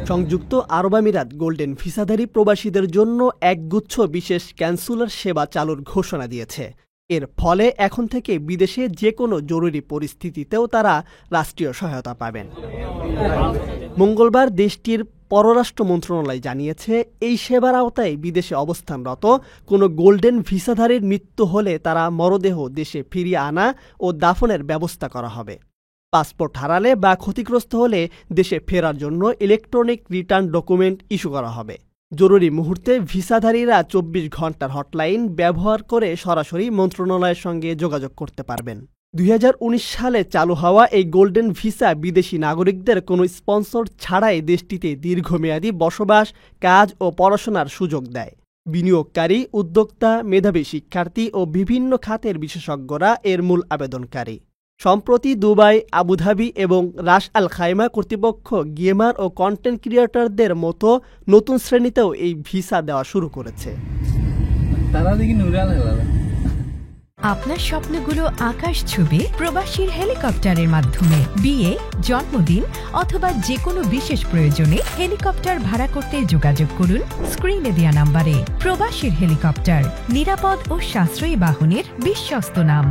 সংযুক্ত আরব আমিরাত গোল্ডেন ভিসাধারী প্রবাসীদের জন্য একগুচ্ছ বিশেষ ক্যান্সুলার সেবা চালুর ঘোষণা দিয়েছে। এর ফলে এখন থেকে বিদেশে যে কোনো জরুরি পরিস্থিতিতেও তারা রাষ্ট্রীয় সহায়তা পাবেন। মঙ্গলবার দেশটির পররাষ্ট্র মন্ত্রণালয় জানিয়েছে, এই সেবার আওতায় বিদেশে অবস্থানরত কোনো গোল্ডেন ভিসাধারীর মৃত্যু হলে তারা মরদেহ দেশে ফিরিয়ে আনা ও দাফনের ব্যবস্থা করা হবে। পাসপোর্ট হারালে বা ক্ষতিগ্রস্ত হলে দেশে ফেরার জন্য ইলেকট্রনিক রিটার্ন ডকুমেন্ট ইস্যু করা হবে। জরুরি মুহূর্তে ভিসাধারীরা ২৪ ঘন্টার হটলাইন ব্যবহার করে সরাসরি মন্ত্রণালয়ের সঙ্গে যোগাযোগ করতে পারবেন। ২০১৯ সালে চালু হওয়া এই গোল্ডেন ভিসা বিদেশি নাগরিকদের কোনো স্পন্সর ছাড়াই দেশটিতে দীর্ঘমেয়াদী বসবাস, কাজ ও পড়াশোনার সুযোগ দেয়। বিনিয়োগকারী, উদ্যোক্তা, মেধাবী শিক্ষার্থী ও বিভিন্ন খাতের বিশেষজ্ঞরা এর মূল আবেদনকারী। সম্প্রতি দুবাই, আবুধাবি এবং রাস আল খাইমা কর্তৃপক্ষ গেমার ও কন্টেন্ট ক্রিয়েটরদের মতো নতুন শ্রেণীতেও এই ভিসা দেওয়া শুরু করেছে। আপনার স্বপ্নগুলো আকাশ ছুবে প্রবাসীর হেলিকপ্টারের মাধ্যমে। বিয়ে, জন্মদিন অথবা যে কোনো বিশেষ প্রয়োজনে হেলিকপ্টার ভাড়া করতে যোগাযোগ করুন স্ক্রিনে দেয়া নাম্বারে। প্রবাসীর হেলিকপ্টার, নিরাপদ ও সাশ্রয়ী বাহনের বিশ্বস্ত নাম।